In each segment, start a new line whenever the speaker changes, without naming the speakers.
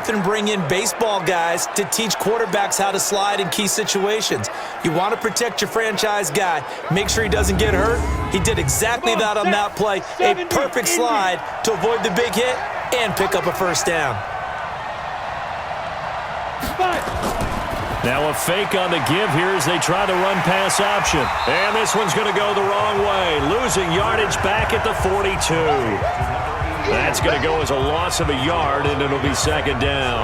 often bring in baseball guys to teach quarterbacks how to slide in key situations. You want to protect your franchise guy. Make sure he doesn't get hurt. He did exactly that on that play. A perfect slide to avoid the big hit and pick up a first down.
Now a fake on the give here as they try the run-pass option. And this one's going to go the wrong way, losing yardage back at the 42. That's going to go as a loss of a yard, and it'll be second down.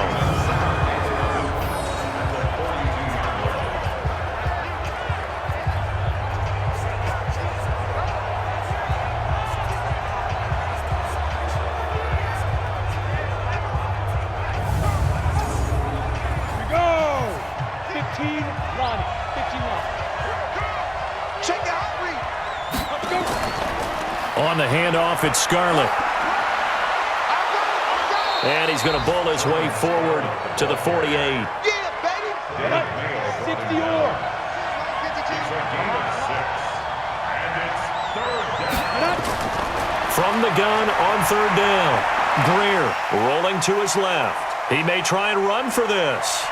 On the handoff, it's Scarlett. And he's going to bowl his way forward to the 48.
Yeah, baby. 60 or.
From the gun on third down. Greer rolling to his left. He may try and run for this.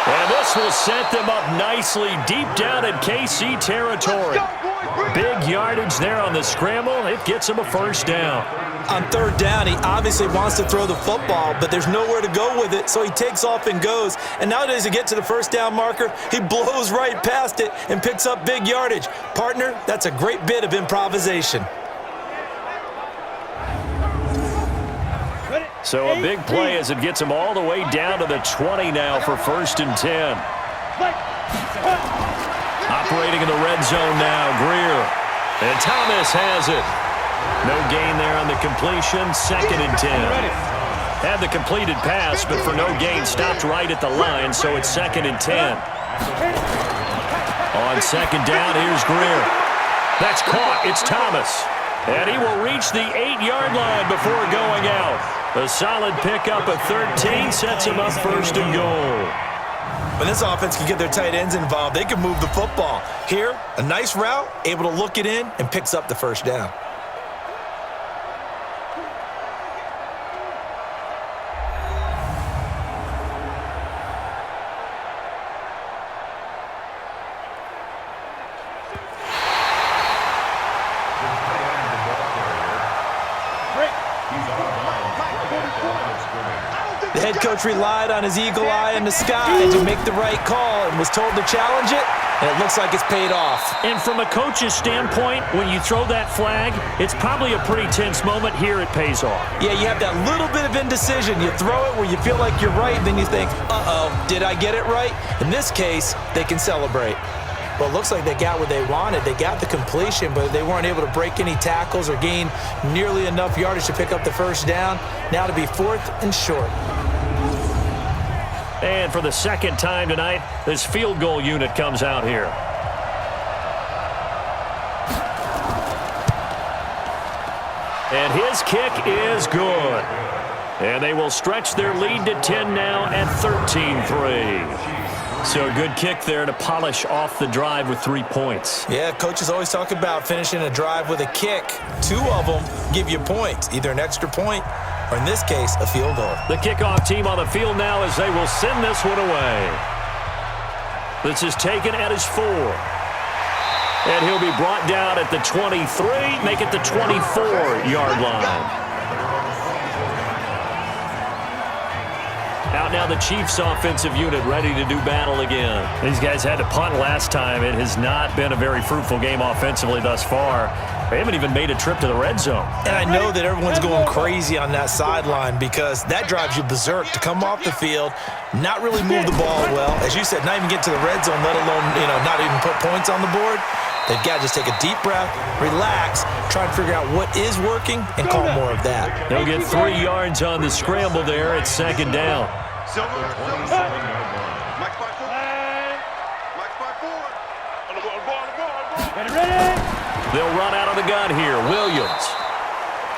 And this will set them up nicely deep down in KC territory. Big yardage there on the scramble. It gets him a first down.
On third down, he obviously wants to throw the football, but there's nowhere to go with it, so he takes off and goes. And nowadays, to get to the first down marker, he blows right past it and picks up big yardage. Partner, that's a great bit of improvisation.
So a big play as it gets him all the way down to the 20 now for first and 10. Operating in the red zone now, Greer. And Thomas has it. No gain there on the completion, second and 10. Had the completed pass, but for no gain, stopped right at the line, so it's second and 10. On second down, here's Greer. That's caught, it's Thomas. And he will reach the 8-yard line before going out. A solid pickup of 13 sets him up first and goal.
When this offense can get their tight ends involved, they can move the football. Here, a nice route, able to look it in, and picks up the first down. The head coach relied on his eagle eye in the sky to make the right call and was told to challenge it, and it looks like it's paid off.
And from a coach's standpoint, when you throw that flag, it's probably a pretty tense moment. Here it pays off.
Yeah, you have that little bit of indecision. You throw it where you feel like you're right, and then you think, uh-oh, did I get it right? In this case, they can celebrate. Well, it looks like they got what they wanted. They got the completion, but they weren't able to break any tackles or gain nearly enough yardage to pick up the first down. Now to be fourth and short.
And for the second time tonight, this field goal unit comes out here. And his kick is good. And they will stretch their lead to 10 now at 13-3. So a good kick there to polish off the drive with 3 points.
Yeah, coaches always talk about finishing a drive with a kick. 2 of them give you points, either an extra point or, in this case, a field goal.
The kickoff team on the field now as they will send this one away. This is taken at his 4. And he'll be brought down at the 23, make it the 24-yard line. Out now the Chiefs offensive unit ready to do battle again. These guys had to punt last time. It has not been a very fruitful game offensively thus far. They haven't even made a trip to the red zone.
And I know that everyone's going crazy on that sideline because that drives you berserk to come off the field, not really move the ball well. As you said, not even get to the red zone, let alone, not even put points on the board. They've got to just take a deep breath, relax, try and figure out what is working, and call more of that.
They'll get 3 yards on the scramble there at second down. They'll run out of the gun here. Williams.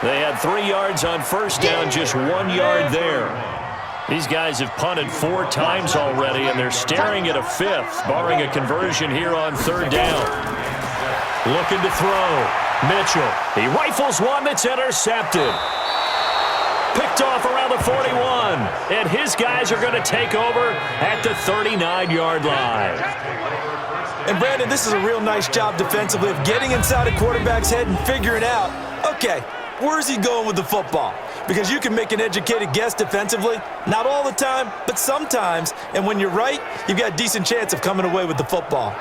They had 3 yards on first down, just 1 yard there. These guys have punted 4 times already, and they're staring at a 5th, barring a conversion here on third down. Looking to throw. Mitchell. He rifles one that's intercepted. Picked off around the 41. and his guys are going to take over at the 39-yard line.
And, Brandon, this is a real nice job defensively of getting inside a quarterback's head and figuring out, okay, where's he going with the football? Because you can make an educated guess defensively. Not all the time, but sometimes. And when you're right, you've got a decent chance of coming away with the football.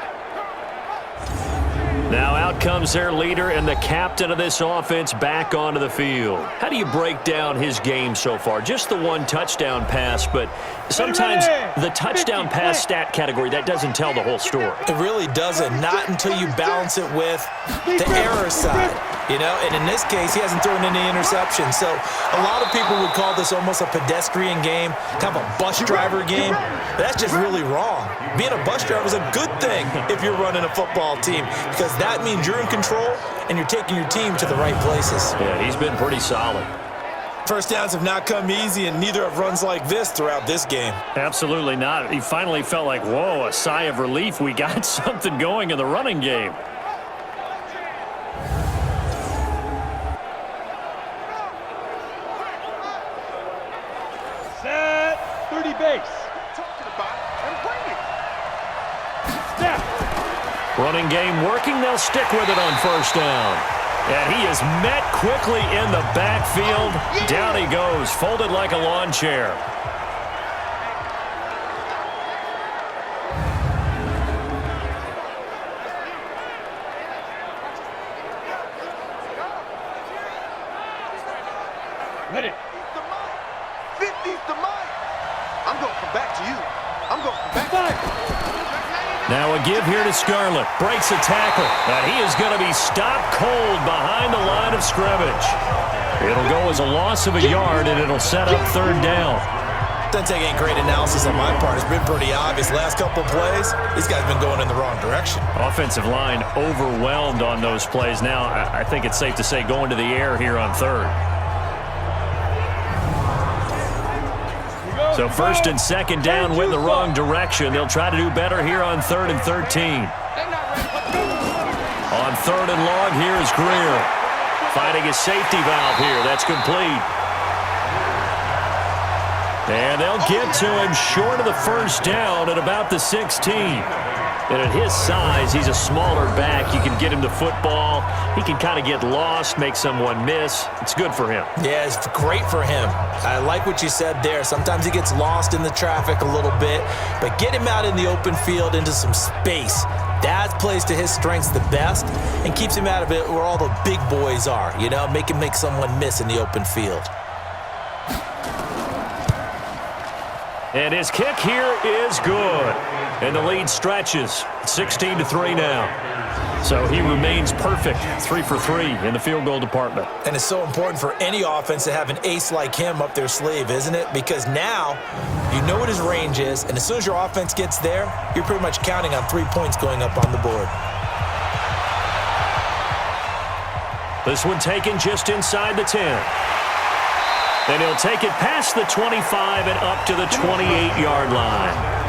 Now out comes their leader and the captain of this offense back onto the field. How do you break down his game so far? Just the one touchdown pass, but sometimes the touchdown pass stat category, that doesn't tell the whole story.
It really doesn't. Not until you balance it with the error side. You know, and in this case, he hasn't thrown any interceptions. So a lot of people would call this almost a pedestrian game, kind of a bus driver game. That's just really wrong. Being a bus driver is a good thing if you're running a football team, because that means you're in control and you're taking your team to the right places.
Yeah, he's been pretty solid.
First downs have not come easy, and neither have runs like this throughout this game.
Absolutely not. He finally felt like, whoa, a sigh of relief. We got something going in the running game.
Set. 30 base. Snap.
Running game working. They'll stick with it on first down. And he is met quickly in the backfield. Down he goes, folded like a lawn chair.
Ready.
50's the mic. I'm going to come back to you. I'm going to come back to you.
Now a give here to Scarlett. Breaks a tackle. And he is going to be stopped cold behind the line of scrimmage. It'll go as a loss of a yard, and it'll set up third down.
Doesn't take any great analysis on my part. It's been pretty obvious. Last couple of plays, these guys have been going in the wrong direction.
Offensive line overwhelmed on those plays. Now I think it's safe to say going to the air here on third. So first and second down went the wrong direction. They'll try to do better here on 3rd and 13. On 3rd and long, here is Greer. Finding a safety valve here. That's complete. And they'll get to him short of the first down at about the 16. And at his size, he's a smaller back. You can get him the football. He can kind of get lost, make someone miss. It's good for him.
Yeah, it's great for him. I like what you said there. Sometimes he gets lost in the traffic a little bit, but get him out in the open field into some space. That plays to his strengths the best and keeps him out of it where all the big boys are, you know, make him make someone miss in the open field.
And his kick here is good. And the lead stretches. 16-3 now. So he remains perfect. 3 for 3 in the field goal department.
And it's so important for any offense to have an ace like him up their sleeve, isn't it? Because now you know what his range is, and as soon as your offense gets there, you're pretty much counting on 3 points going up on the board.
This one taken just inside the 10. And he'll take it past the 25 and up to the 28-yard line.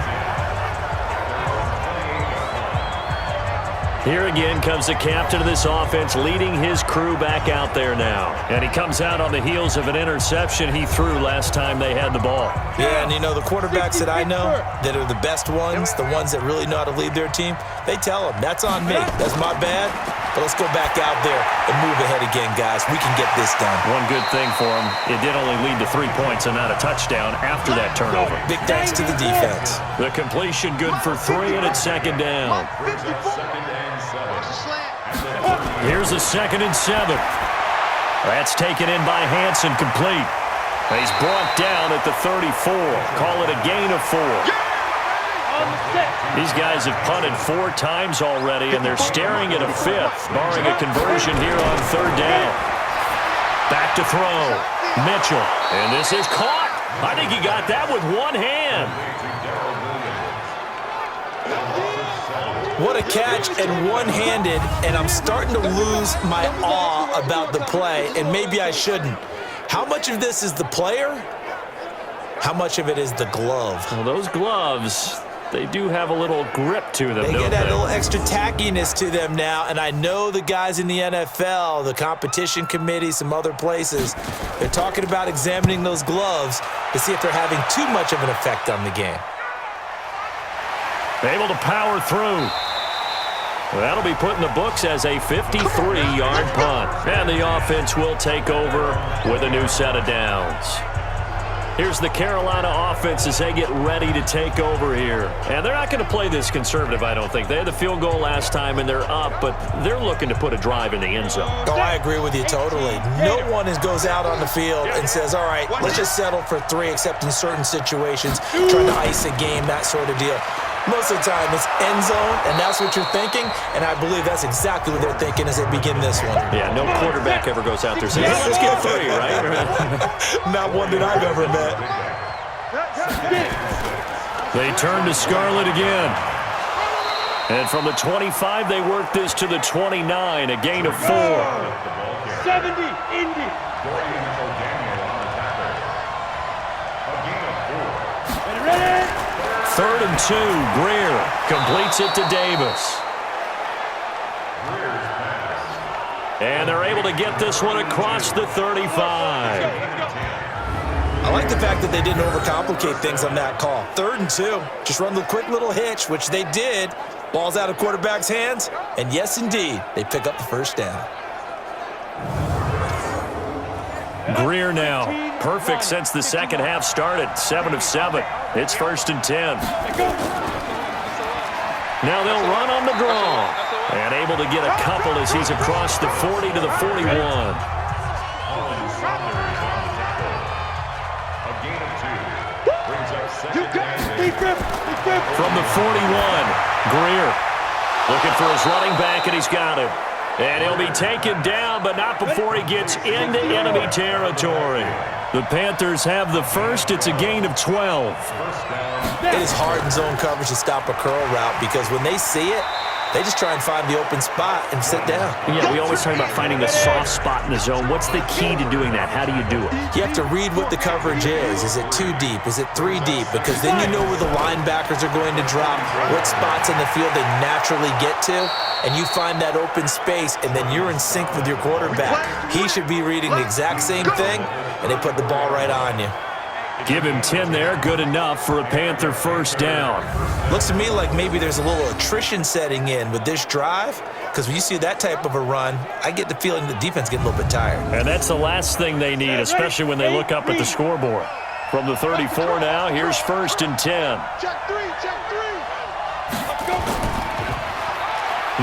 Here again comes the captain of this offense, leading his crew back out there now. And he comes out on the heels of an interception he threw last time they had the ball.
Yeah, and you know, the quarterbacks that I know that are the best ones, the ones that really know how to lead their team, they tell them, that's on me. That's my bad. But let's go back out there and move ahead again, guys. We can get this done.
One good thing for him, it did only lead to 3 points and not a touchdown after that turnover.
Big thanks to the defense.
The completion good for 3, and it's second down. Here's a 2nd and 7. That's taken in by Hansen, complete. He's brought down at the 34. Call it a gain of 4. These guys have punted 4 times already, and they're staring at a 5th, barring a conversion here on 3rd down. Back to throw. Mitchell. And this is caught. I think he got that with one hand.
What a catch, and one-handed, and I'm starting to lose my awe about the play, and maybe I shouldn't. How much of this is the player? How much of it is the glove?
Well, those gloves, they do have a little grip to them,
They
don't
get that
they?
little extra tackiness to them now, and I know the guys in the NFL, the competition committee, some other places, they're talking about examining those gloves to see if they're having too much of an effect on the game.
Able to power through. That'll be put in the books as a 53-yard punt. And the offense will take over with a new set of downs. Here's the Carolina offense as they get ready to take over here. And they're not going to play this conservative, I don't think. They had the field goal last time, and they're up, but they're looking to put a drive in the end zone.
Oh, I agree with you totally. No one goes out on the field and says, all right, let's just settle for 3, except in certain situations, trying to ice a game, that sort of deal. Most of the time, it's end zone, and that's what you're thinking, and I believe that's exactly what they're thinking as they begin this one.
Yeah, no quarterback ever goes out there saying, hey, let's get 3, right?
Not one that I've ever met.
They turn to Scarlett again. And from the 25, they work this to the 29, a gain of 4.
70, Indy. Ready?
3rd and 2, Greer completes it to Davis. And they're able to get this one across the 35.
I like the fact that they didn't overcomplicate things on that call. 3rd and 2, just run the quick little hitch, which they did. Ball's out of quarterback's hands, and yes, indeed, they pick up the first down.
Greer now, perfect since the second half started, 7 of 7. It's 1st and 10. Now they'll run on the draw, and able to get a couple as he's across the 40 to the 41. From the 41, Greer looking for his running back, and he's got him. And he'll be taken down, but not before he gets into enemy territory. The Panthers have the first. It's a gain of 12.
It is hard in zone coverage to stop a curl route because when they see it, they just try and find the open spot and sit down.
Yeah, we always talk about finding the soft spot in the zone. What's the key to doing that? How do you do it?
You have to read what the coverage is. Is it 2 deep? Is it 3 deep? Because then you know where the linebackers are going to drop, what spots in the field they naturally get to, and you find that open space, and then you're in sync with your quarterback. He should be reading the exact same thing, and they put the ball right on you.
Give him 10 there. Good enough for a Panther first down.
Looks to me like maybe there's a little attrition setting in with this drive, because when you see that type of a run, I get the feeling the defense getting a little bit tired.
And that's the last thing they need, especially when they look up at the scoreboard. From the 34 now, here's 1st and 10.
Check 3, check 3.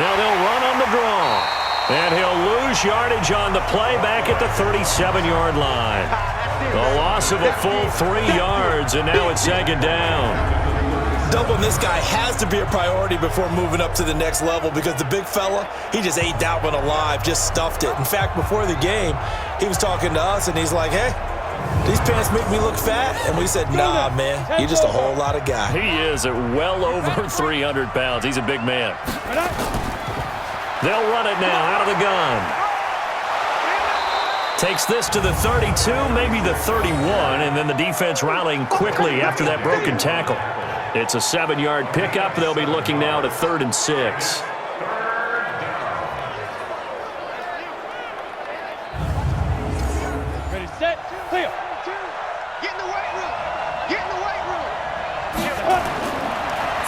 Now they'll run on the draw. And he'll lose yardage on the play back at the 37-yard line. A loss of a full 3 yards, and now it's 2nd down.
Doubling this guy has to be a priority before moving up to the next level because the big fella, he just ate that one alive, just stuffed it. In fact, before the game, he was talking to us, and he's like, hey, these pants make me look fat. And we said, nah, man, you're just a whole lot of guy.
He is at well over 300 pounds. He's a big man. They'll run it now out of the gun. Takes this to the 32, maybe the 31, and then the defense rallying quickly after that broken tackle. It's a 7-yard pickup. They'll be looking now to 3rd and 6.
Ready, set, clear.
Get in the weight room. Get in the weight room.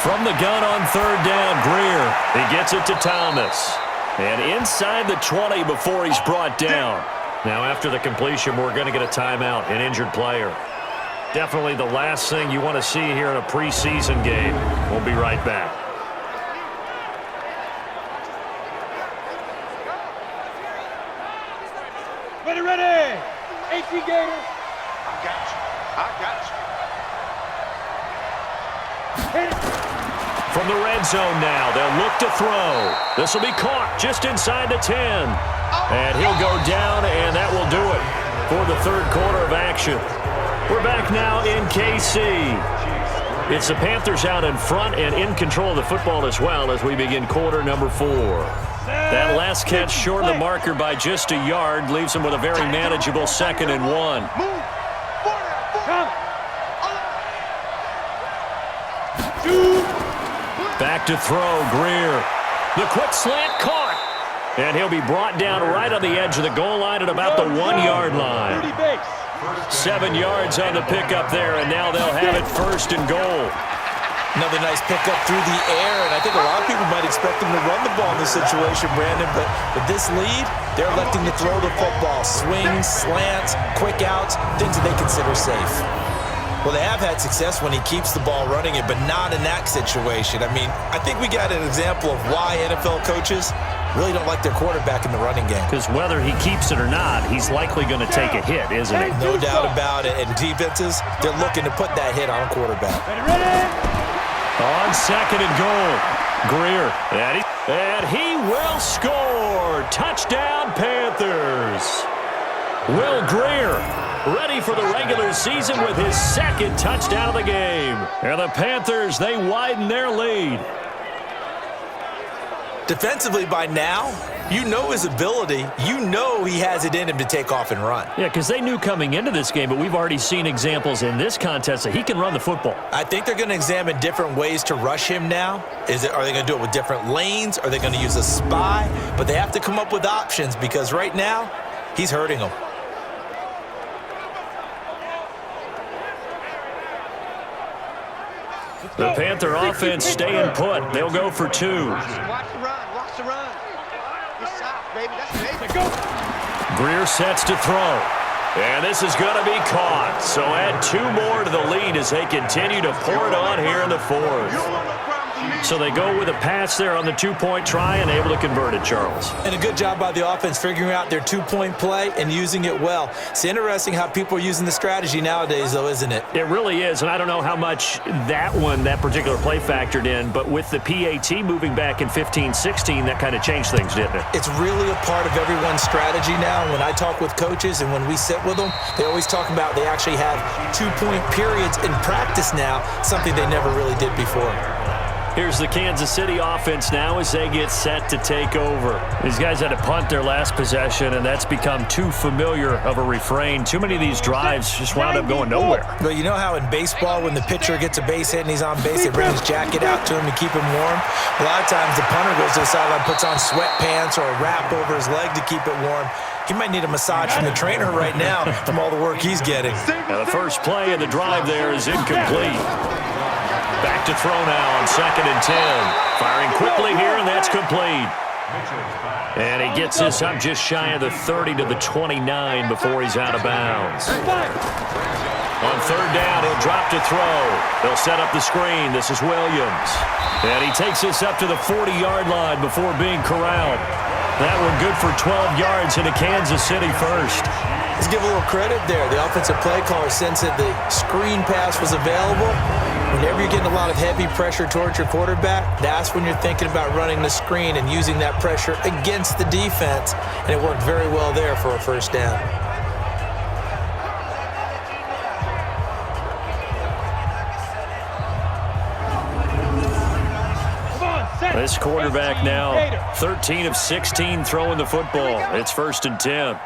From the gun on 3rd down, Greer. He gets it to Thomas. And inside the 20 before he's brought down. Now after the completion, we're going to get a timeout, an injured player. Definitely the last thing you want to see here in a preseason game. We'll be right back.
Ready. 18 Gators.
I got you. I got you.
Hit it.
From the red zone now, they'll look to throw. This will be caught just inside the 10. And he'll go down, and that will do it for the 3rd quarter of action. We're back now in KC. It's the Panthers out in front and in control of the football as well as we begin quarter number 4. That last catch short of the marker by just a yard leaves them with a very manageable 2nd and 1.
Move. Forward.
Come. 2.
Back to throw, Greer. The quick slant caught. And he'll be brought down right on the edge of the goal line at about the 1-yard line. 7 yards on the pickup there, and now they'll have it first and goal.
Another nice pickup through the air, and I think a lot of people might expect them to run the ball in this situation, Brandon, but with this lead, they're electing to throw the football. Swings, slants, quick outs, things that they consider safe. Well, they have had success when he keeps the ball running it, but not in that situation. I mean, I think we got an example of why NFL coaches really don't like their quarterback in the running game.
Because whether he keeps it or not, he's likely going to take a hit, isn't he?
No doubt about it. And defenses, they're looking to put that hit on a quarterback.
On second and goal, Greer. And he will score. Touchdown, Panthers. Will Greer ready for the regular season with his second touchdown of the game. And the Panthers, they widen their lead.
Defensively by now, you know his ability. You know he has it in him to take off and run.
Yeah, because they knew coming into this game, but we've already seen examples in this contest that he can run the football.
I think they're going to examine different ways to rush him now. Are they going to do it with different lanes? Are they going to use a spy? But they have to come up with options because right now, he's hurting them.
The Panther offense staying put. They'll go for 2.
Watch the run. Watch the run. You're soft, baby. That's
Go.
Greer sets to throw. And this is going to be caught. So add 2 more to the lead as they continue to pour it on here in the 4th. So they go with a pass there on the 2-point try and able to convert it, Charles.
And a good job by the offense figuring out their 2-point play and using it well. It's interesting how people are using the strategy nowadays, though, isn't it?
It really is, and I don't know how much that particular play factored in, but with the PAT moving back in 15-16, that kind of changed things, didn't it?
It's really a part of everyone's strategy now. When I talk with coaches and when we sit with them, they always talk about they actually have 2-point periods in practice now, something they never really did before.
Here's the Kansas City offense now as they get set to take over. These guys had to punt their last possession, and that's become too familiar of a refrain. Too many of these drives just wound up going nowhere.
Well, you know how in baseball when the pitcher gets a base hit and he's on base, they bring his jacket out to him to keep him warm? A lot of times the punter goes to the sideline, puts on sweatpants or a wrap over his leg to keep it warm. He might need a massage from the trainer right now from all the work he's getting.
Now the first play of the drive there is incomplete. Back to throw now on 2nd and 10. Firing quickly here, and that's complete. And he gets this up just shy of the 30 to the 29 before he's out of bounds. On 3rd down, he'll drop to throw. They'll set up the screen. This is Williams. And he takes this up to the 40-yard line before being corralled. That one good for 12 yards into Kansas City first.
Let's give a little credit there. The offensive play caller sensed that the screen pass was available. Whenever you're getting a lot of heavy pressure towards your quarterback, that's when you're thinking about running the screen and using that pressure against the defense. And it worked very well there for a first down.
This quarterback now 13 of 16 throwing the football. It's 1st and 10.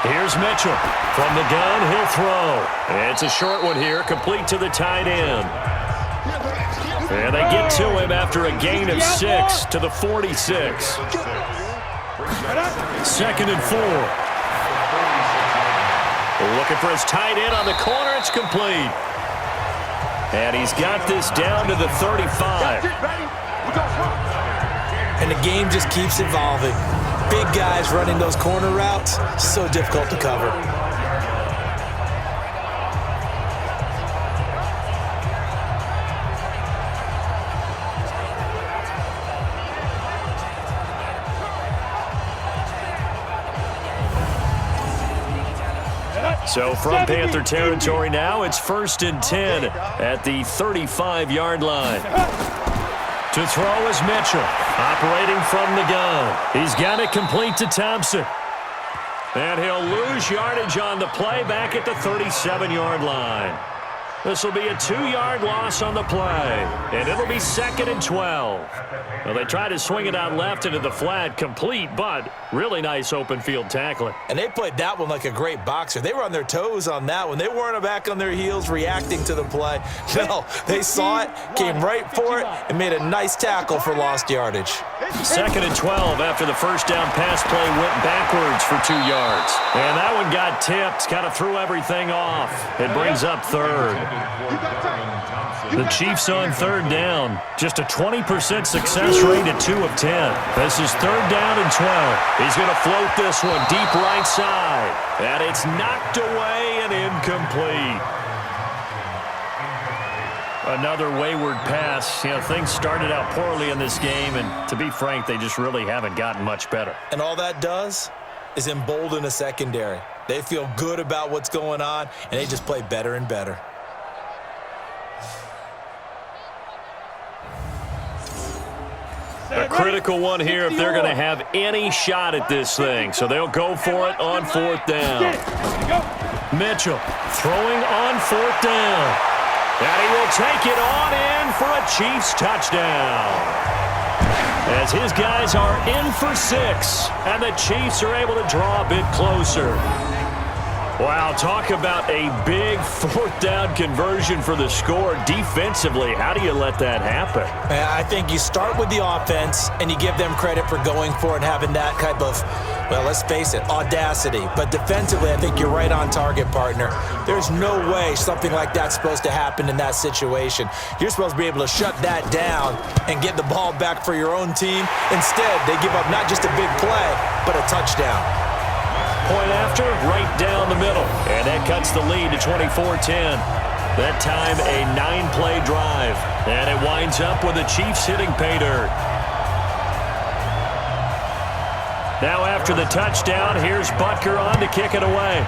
Here's Mitchell. From the gun, he'll throw. And it's a short one here, complete to the tight end. And they get to him after a gain of 6 to the 46. 2nd and 4. Looking for his tight end on the corner. It's complete. And he's got this down to the 35.
And the game just keeps evolving. Big guys running those corner routes, so difficult to cover.
So from Panther territory now, it's 1st and 10 at the 35-yard line. To throw is Mitchell, operating from the gun. He's got it complete to Thompson. And he'll lose yardage on the play back at the 37-yard line. This will be a 2-yard loss on the play, and it'll be 2nd and 12. Well, they try to swing it out left into the flat, complete, but really nice open field tackling.
And they played that one like a great boxer. They were on their toes on that one. They weren't back on their heels reacting to the play. No, they saw it, came right for it, and made a nice tackle for lost yardage.
2nd and 12 after the first down pass play went backwards for 2 yards. And that one got tipped, kind of threw everything off. It brings up 3rd. The Chiefs on 3rd down. Just a 20% success rate at 2 of 10. This is 3rd down and 12. He's going to float this one deep right side. And it's knocked away and incomplete. Another wayward pass. You know, things started out poorly in this game, and to be frank, they just really haven't gotten much better.
And all that does is embolden a secondary. They feel good about what's going on, and they just play better and better.
A critical one here if they're going to have any shot at this thing. So they'll go for it on 4th down. Mitchell throwing on 4th down. And he will take it on in for a Chiefs touchdown. As his guys are in for 6, and the Chiefs are able to draw a bit closer. Wow, talk about a big 4th down conversion for the score. Defensively, how do you let that happen?
I think you start with the offense, and you give them credit for going for it and having that type of, well, let's face it, audacity. But defensively, I think you're right on target, partner. There's no way something like that's supposed to happen in that situation. You're supposed to be able to shut that down and get the ball back for your own team. Instead, they give up not just a big play, but a touchdown.
Point after, right down the middle. And that cuts the lead to 24-10. That time, a 9-play drive. And it winds up with the Chiefs hitting pay dirt. Now after the touchdown, here's Butker on to kick it away.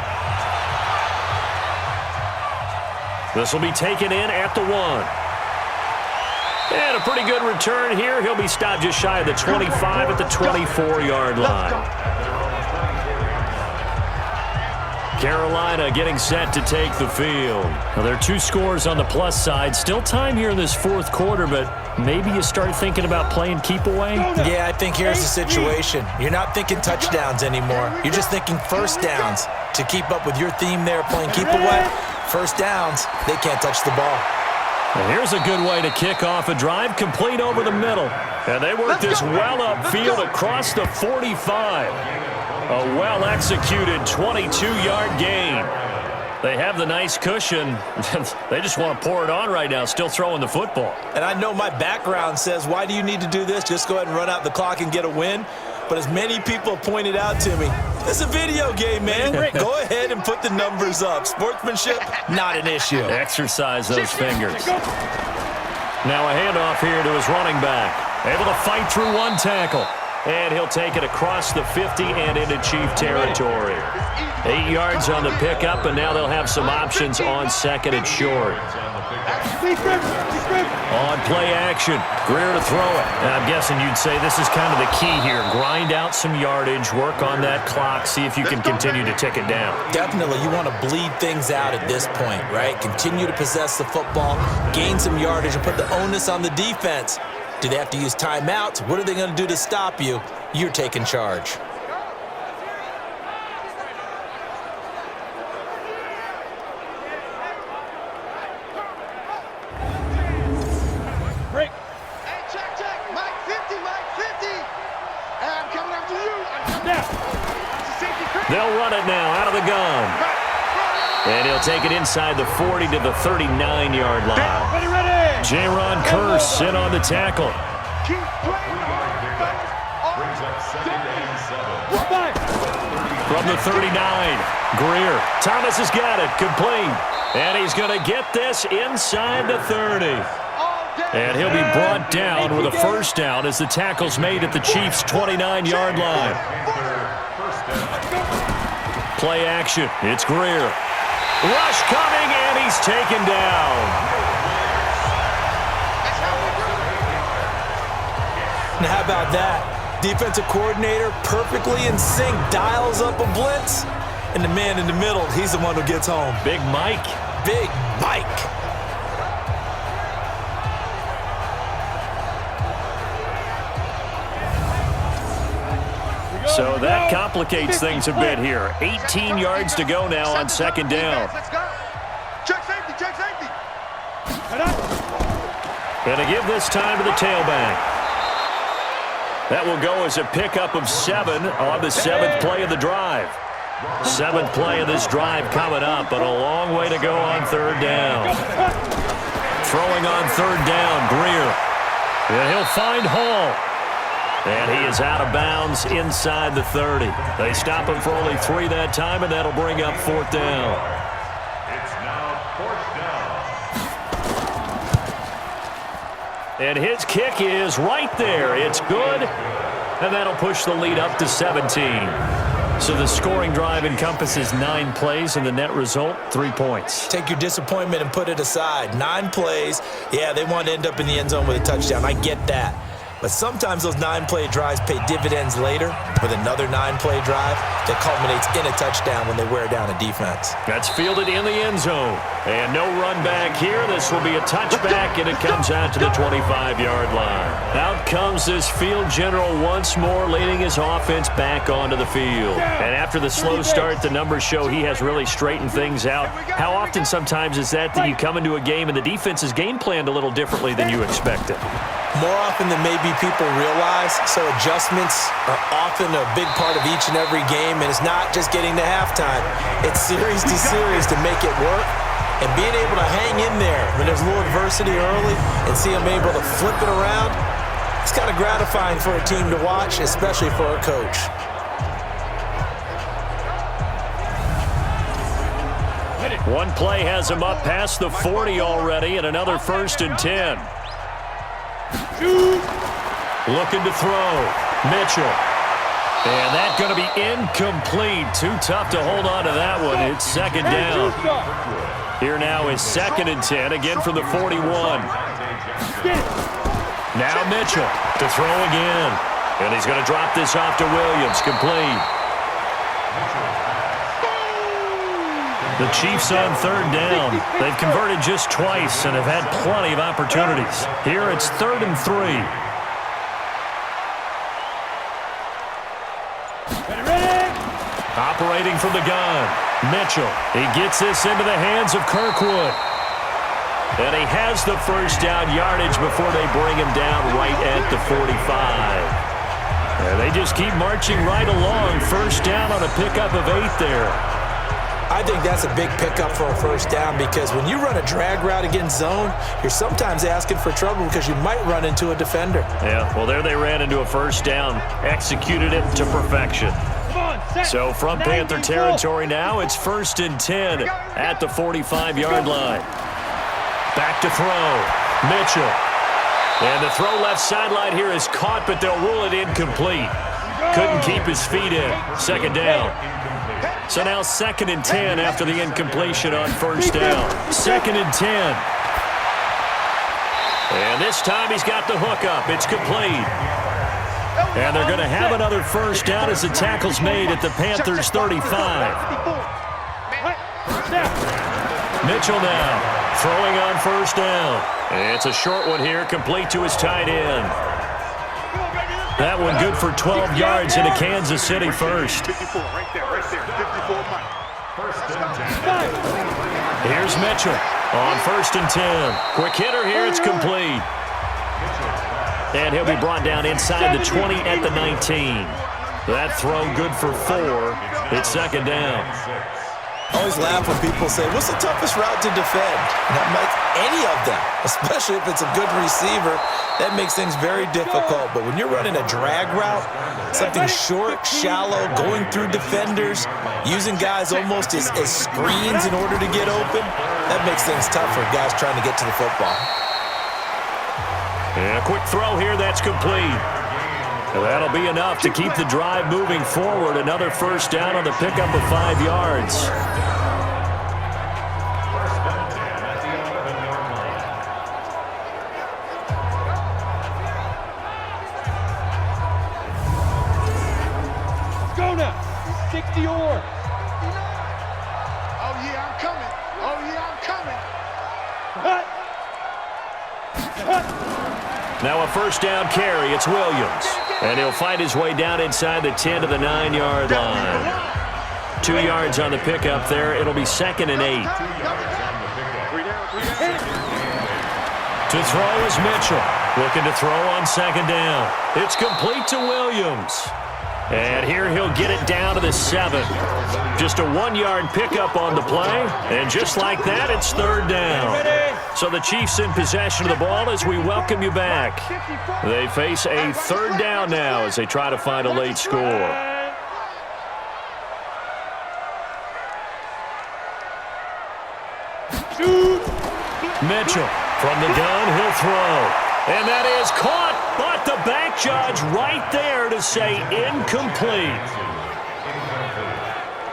This will be taken in at the 1. And a pretty good return here. He'll be stopped just shy of the 25 at the 24-yard line. Carolina getting set to take the field. Now, there are 2 scores on the plus side. Still time here in this 4th quarter, but maybe you start thinking about playing keep away?
Yeah, I think here's the situation. You're not thinking touchdowns anymore. You're just thinking first downs. To keep up with your theme there, playing keep away, first downs, they can't touch the ball.
And here's a good way to kick off a drive, complete over the middle. And they work this well upfield across the 45. A well-executed 22-yard gain. They have the nice cushion. They just want to pour it on right now, still throwing the football.
And I know my background says, why do you need to do this? Just go ahead and run out the clock and get a win. But as many people have pointed out to me, it's a video game, man. Go ahead and put the numbers up. Sportsmanship, not an issue.
Exercise those fingers. Now a handoff here to his running back. Able to fight through one tackle. And he'll take it across the 50 and into Chief territory. 8 yards on the pickup, and now they'll have some options on 2nd and short. On play action, Greer to throw it. And I'm guessing you'd say this is kind of the key here. Grind out some yardage, work on that clock, see if you can continue to tick it down.
Definitely, you want to bleed things out at this point, right? Continue to possess the football, gain some yardage, and put the onus on the defense. Do they have to use timeouts? What are they going to do to stop you? You're taking charge.
Break.
Hey, check. Mike 50. I'm coming after you.
Now.
They'll run it now out of the gun. And he'll take it inside the 40 to the 39-yard line.
Ready.
Jaron Curse in on the tackle.
Keep playing hard.
Brings up 2nd and 7.
From the 39, Greer. Thomas has got it, complete. And he's going to get this inside the 30. And he'll be brought down with a first down as the tackle's made at the Chiefs' 29-yard line. Play action. It's Greer. Rush coming, and he's taken down.
Now, how about that? Defensive coordinator perfectly in sync, dials up a blitz, and the man in the middle, he's the one who gets home.
Big Mike.
Big Mike.
So that complicates things a bit here. 18 yards to go now on second down.
Let's go. Check safety, check safety.
And to give this time to the tailback. That will go as a pickup of 7 on the 7th play of the drive. 7th play of this drive coming up, but a long way to go on third down. Throwing on third down, Greer. And he'll find Hall. And he is out of bounds inside the 30. They stop him for only 3 that time, and that'll bring up fourth down.
It's now fourth down.
And his kick is right there. It's good, and that'll push the lead up to 17. So the scoring drive encompasses 9 plays, and the net result, 3 points.
Take your disappointment and put it aside. 9 plays. Yeah, they want to end up in the end zone with a touchdown. I get that. But sometimes those 9-play drives pay dividends later with another 9-play drive that culminates in a touchdown when they wear down a defense.
That's fielded in the end zone. And no run back here. This will be a touchback, and it comes out to the 25-yard line. Out comes this field general once more, leading his offense back onto the field. And after the slow start, the numbers show he has really straightened things out. How often sometimes is that you come into a game and the defense is game planned a little differently than you expected?
More often than maybe people realize, so adjustments are often a big part of each and every game, and it's not just getting to halftime. It's series to series to make it work, and being able to hang in there when there's a little adversity early and see them able to flip it around, it's kind of gratifying for a team to watch, especially for a coach.
One play has him up past the 40 already, and another 1st and 10. Looking to throw. Mitchell. And that's going to be incomplete. Too tough to hold on to that one. It's second down. Here now is 2nd and 10, again from the 41. Now Mitchell to throw again. And he's going to drop this off to Williams. Complete. The Chiefs on third down. They've converted just twice and have had plenty of opportunities. Here it's 3rd and 3. Operating from the gun. Mitchell. He gets this into the hands of Kirkwood. And he has the first down yardage before they bring him down right at the 45. And they just keep marching right along. First down on a pickup of 8 there.
I think that's a big pickup for a first down because when you run a drag route against zone, you're sometimes asking for trouble because you might run into a defender.
Yeah, well, there they ran into a first down, executed it to perfection. So from Panther territory now, it's 1st and 10 at the 45-yard line. Back to throw. Mitchell. And the throw left sideline here is caught, but they'll rule it incomplete. Couldn't keep his feet in. Second down. So now 2nd and 10 after the incompletion on first down. 2nd and 10. And this time he's got the hook up. It's complete. And they're going to have another first down as the tackle's made at the Panthers' 35. Mitchell now throwing on first down. It's a short one here, complete to his tight end. That one good for 12 yards into Kansas City first.
54, right there, 54 Mike.
Here's Mitchell on 1st and 10. Quick hitter here, it's complete. And he'll be brought down inside the 20 at the 19. That throw good for 4. It's second down.
I always laugh when people say, what's the toughest route to defend? And I'm like, any of them, especially if it's a good receiver. That makes things very difficult. But when you're running a drag route, something short, shallow, going through defenders, using guys almost as screens in order to get open, that makes things tough for guys trying to get to the football.
And a quick throw here, that's complete. And that'll be enough to keep the drive moving forward. Another first down on the pickup of 5 yards.
Go now. 60 or.
Oh, yeah, I'm coming. Oh, yeah, I'm coming.
Now a first down carry. It's Williams. And he'll find his way down inside the 10 to the 9-yard line. 2 yards on the pickup there. It'll be 2nd and 8. To throw is Mitchell. Looking to throw on 2nd down. It's complete to Williams. And here he'll get it down to the 7. Just a 1-yard pickup on the play. And just like that, it's 3rd down. So the Chiefs in possession of the ball as we welcome you back. They face a 3rd down now as they try to find a late score. Mitchell from the gun, he'll throw. And that is caught, but the back judge right there to say incomplete.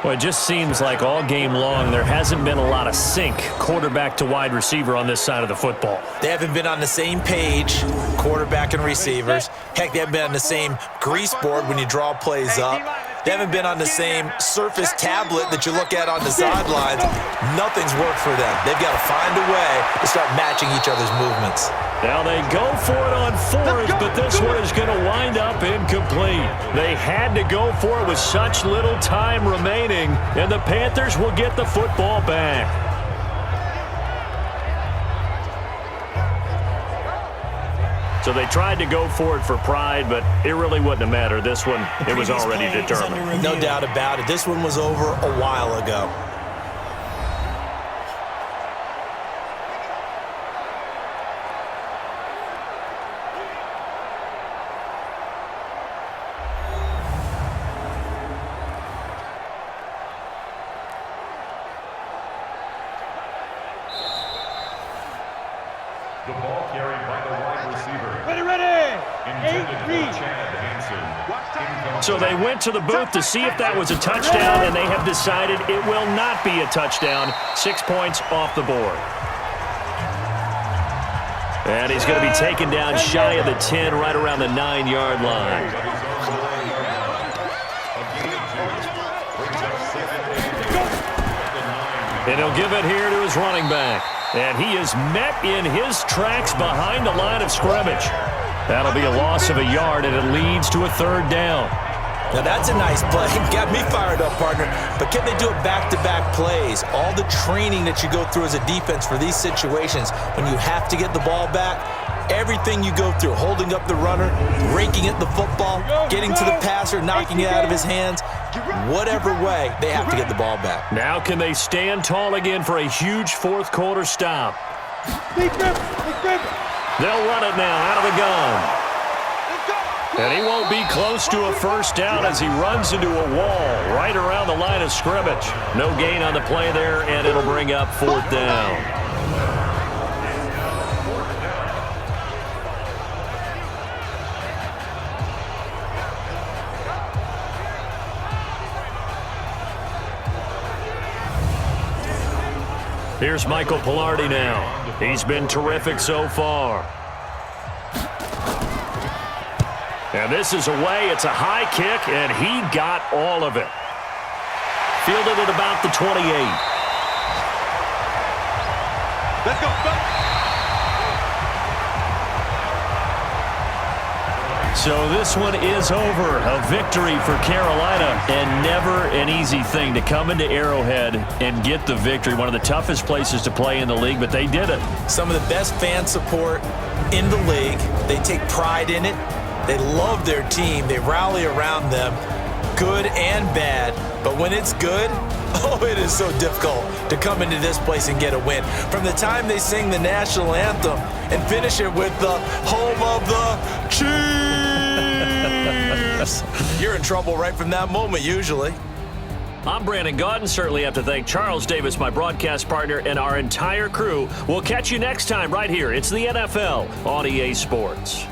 Well, it just seems like all game long there hasn't been a lot of sync quarterback to wide receiver on this side of the football.
They haven't been on the same page, quarterback and receivers. Heck, they haven't been on the same grease board when you draw plays up. They haven't been on the same Surface tablet that you look at on the sidelines. Nothing's worked for them. They've got to find a way to start matching each other's movements.
Now they go for it on 4th, but this one is going to wind up incomplete. They had to go for it with such little time remaining, and the Panthers will get the football back. So they tried to go for it for pride, but it really wouldn't have mattered. This one, it was already determined.
No doubt about it. This one was over a while ago.
The ball carried by the wide receiver.
Ready.
Intended for Chad Hansen.
So they went to the booth to see if that was a touchdown, and they have decided it will not be a touchdown. 6 points off the board. And he's going to be taken down shy of the 10, right around the 9-yard line. And he'll give it here to his running back. And he is met in his tracks behind the line of scrimmage. That'll be a loss of a yard, and it leads to a 3rd down.
Now that's a nice play. Got me fired up, partner. But can they do it back-to-back plays? All the training that you go through as a defense for these situations, when you have to get the ball back, everything you go through, holding up the runner, raking at the football, getting to the passer, knocking it out of his hands, whatever way, they have to get the ball back.
Now can they stand tall again for a huge 4th quarter stop? They'll run it now out of the gun. And he won't be close to a 1st down as he runs into a wall right around the line of scrimmage. No gain on the play there, and it'll bring up 4th down. Here's Michael Pilardi now. He's been terrific so far. And this is away. It's a high kick, and he got all of it. Fielded at about the 28.
Let's go.
So this one is over. A victory for Carolina, and never an easy thing to come into Arrowhead and get the victory. One of the toughest places to play in the league, but they did it.
Some of the best fan support in the league. They take pride in it. They love their team. They rally around them, good and bad. But when it's good, oh, it is so difficult to come into this place and get a win. From the time they sing the national anthem and finish it with the home of the Chiefs, you're in trouble right from that moment, usually.
I'm Brandon Gaudin. Certainly have to thank Charles Davis, my broadcast partner, and our entire crew. We'll catch you next time right here. It's the NFL on EA Sports.